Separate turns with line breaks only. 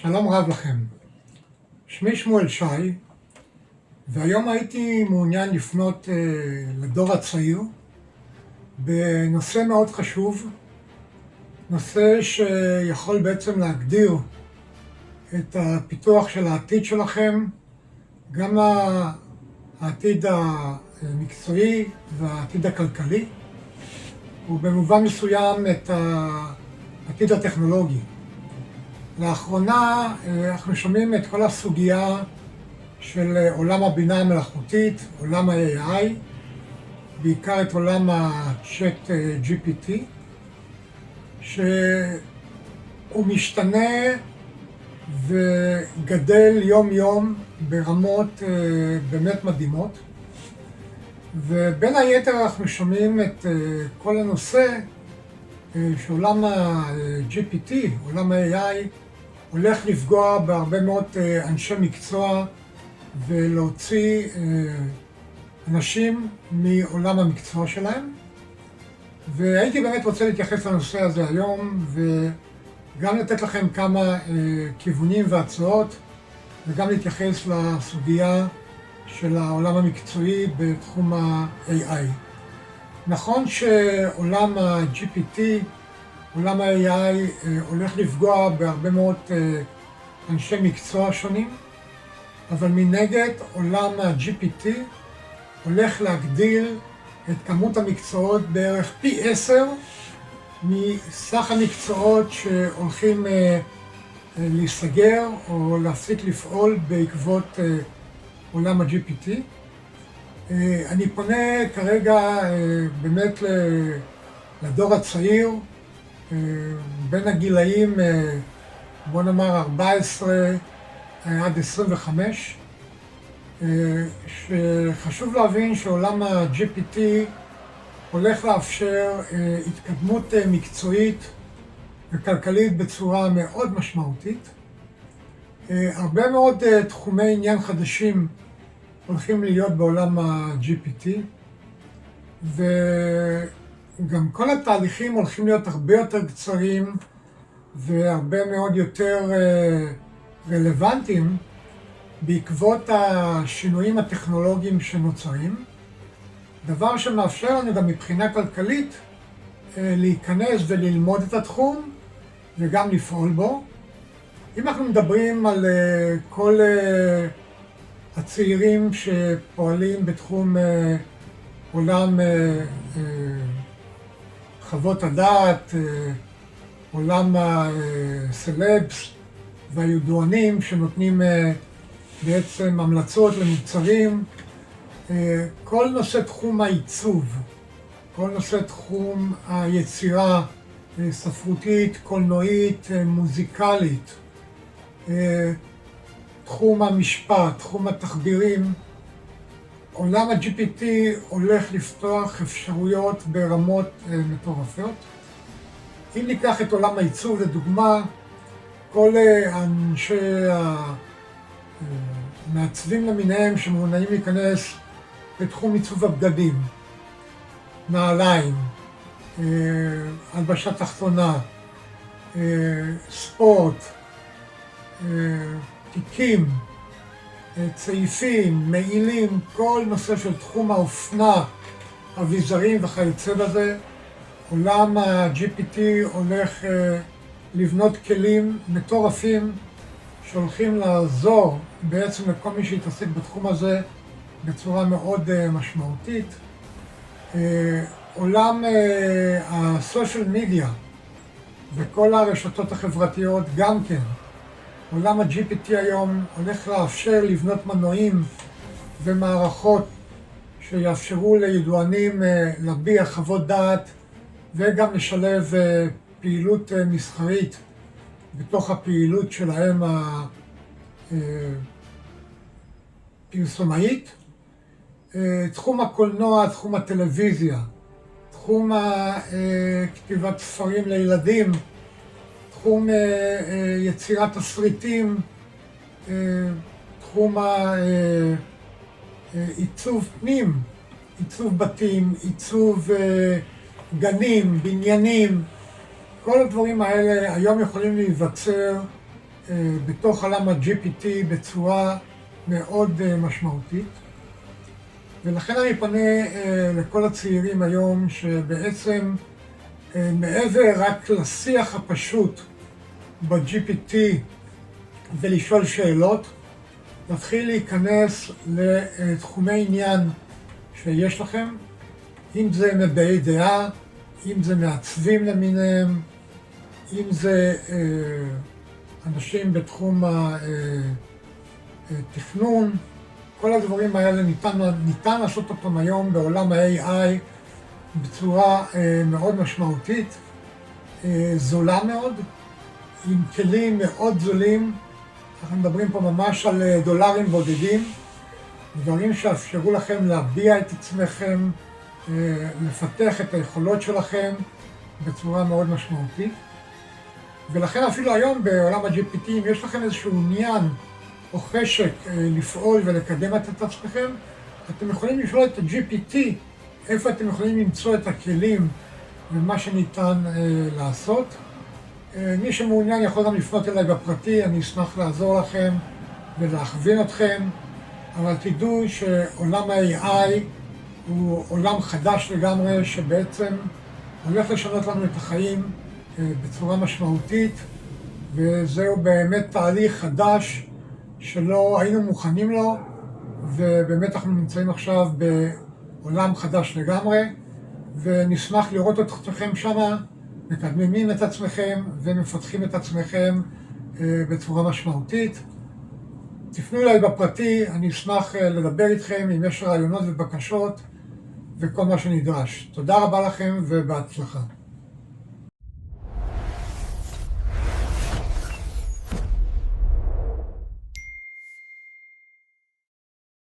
שלום רב לכם. שמי שמואל שי, והיום הייתי מעוניין לפנות לדור הצעיר בנושא מאוד חשוב, נושא שיכול בעצם להגדיר את הפיתוח של העתיד שלכם, גם העתיד המקצועי והעתיד הכלכלי, ובמובן מסוים את העתיד הטכנולוגי. לאחרונה אנחנו שומעים את כל הסוגיה של עולם הבינה המלאכותית, עולם ה-AI, בעיקר את עולם ה-Chat GPT, שהוא משתנה וגדל יום יום ברמות באמת מדהימות. ובין היתר אנחנו שומעים את כל הנושא שעולם ה-GPT, עולם ה-AI, הולך לפגוע בהרבה מאוד אנשי מקצוע ולהוציא אנשים מעולם המקצוע שלהם. והייתי באמת רוצה להתייחס לנושא הזה היום וגם לתת לכם כמה כיוונים והצעות וגם להתייחס לסוגיה של העולם המקצועי בתחום ה-AI. נכון שעולם ה-GPT, עולם ה-AI הולך לפגוע בהרבה מאוד אנשי מקצוע שונים, אבל מנגד עולם ה-GPT הולך להגדיל את כמות המקצועות בערך פי 10 מסך המקצועות שהולכים להיסגר או להפסיק לפעול בעקבות עולם ה-GPT. אני פונה כרגע באמת לדור הצעיר, בין הגילאים, בוא נאמר 14 עד 25, שחשוב להבין שעולם ה-GPT הולך לאפשר התקדמות מקצועית וכלכלית בצורה מאוד משמעותית. הרבה מאוד תחומי עניין חדשים הולכים להיות בעולם ה-GPT, וגם כל התהליכים הולכים להיות הרבה יותר קצרים והרבה מאוד יותר רלוונטיים בעקבות השינויים הטכנולוגיים שנוצרים, דבר שמאפשר לנו גם מבחינה כלכלית להיכנס וללמוד את התחום וגם לפעול בו. אם אנחנו מדברים על כל הצעירים שפועלים בתחום עולם חוות הדעת, עולם הסלבס והידוענים שנותנים בעצם המלצות למוצרים, כל נושא תחום העיצוב, כל נושא תחום היצירה ספרותית, קולנועית, מוזיקלית, תחום המשפט, תחום התחבירים, עולם ה-GPT הולך לפתוח אפשרויות ברמות מטורפות. אם ניקח את עולם העיצוב לדוגמה, כל אנשי המעצבים למיניהם שמעוניינים להיכנס לתחום עיצוב הבגדים, נעליים, הלבשה תחתונה, ספורט, תיקים, צעיפים, מעילים, כל נושא של תחום האופנה, אביזרים וכיוצא בזה, עולם ה-GPT הולך לבנות כלים מטורפים שהולכים לעזור בעצם לכל מי שיתעסק בתחום הזה בצורה מאוד משמעותית. עולם הסושיאל מדיה וכל הרשתות החברתיות גם כן. עולם ה-GPT היום הולך לאפשר לבנות מנועים ומערכות שיאפשרו לידוענים להביע חוות דעת וגם לשלב פעילות מסחרית בתוך הפעילות שלהם הפרסומאית. תחום הקולנוע, תחום הטלוויזיה, תחום כתיבת ספרים לילדים, תחום יצירת תסריטים, תחום עיצוב פנים, עיצוב בתים, עיצוב גנים, בניינים, כל הדברים האלה היום יכולים להיווצר בתוך עולם ה-GPT בצורה מאוד משמעותית. ולכן אני פונה לכל הצעירים היום שבעצם מעבר רק לשיח הפשוט ב-GPT ולשאול שאלות, להתחיל להיכנס לתחומי עניין שיש לכם, אם זה מבעי דעה, אם זה מעצבים למיניהם, אם זה אנשים בתחום התכנון. כל הדברים האלה ניתן לעשות אותם היום בעולם ה-AI בצורה מאוד משמעותית, זולה מאוד, עם כלים מאוד זולים. אנחנו מדברים פה ממש על דולרים בודדים, דברים שאפשרו לכם להביע את עצמכם, לפתח את היכולות שלכם בצורה מאוד משמעותית. ולכן אפילו היום בעולם ה-GPT, אם יש לכם איזשהו עניין או חשק לפעול ולקדם את עצמכם, אתם יכולים לשאול את ה-GPT איפה אתם יכולים למצוא את הכלים ומה שניתן לעשות. מי שמעוניין יכול גם לפנות אליי בפרטי, אני אשמח לעזור לכם ולהכווין אתכם, אבל תדעו שעולם ה-AI הוא עולם חדש לגמרי, שבעצם הולך לשנות לנו את החיים בצורה משמעותית, וזהו באמת תהליך חדש שלא היינו מוכנים לו, ובאמת אנחנו נמצאים עכשיו בעולם חדש לגמרי, ונשמח לראות אתכם שמה, מקדמים את עצמכם ומפתחים את עצמכם בצורה משמעותית. תפנו אליי בפרטי, אני אשמח לדבר איתכם אם יש רעיונות ובקשות וכל מה שנדרש. תודה רבה לכם ובהצלחה.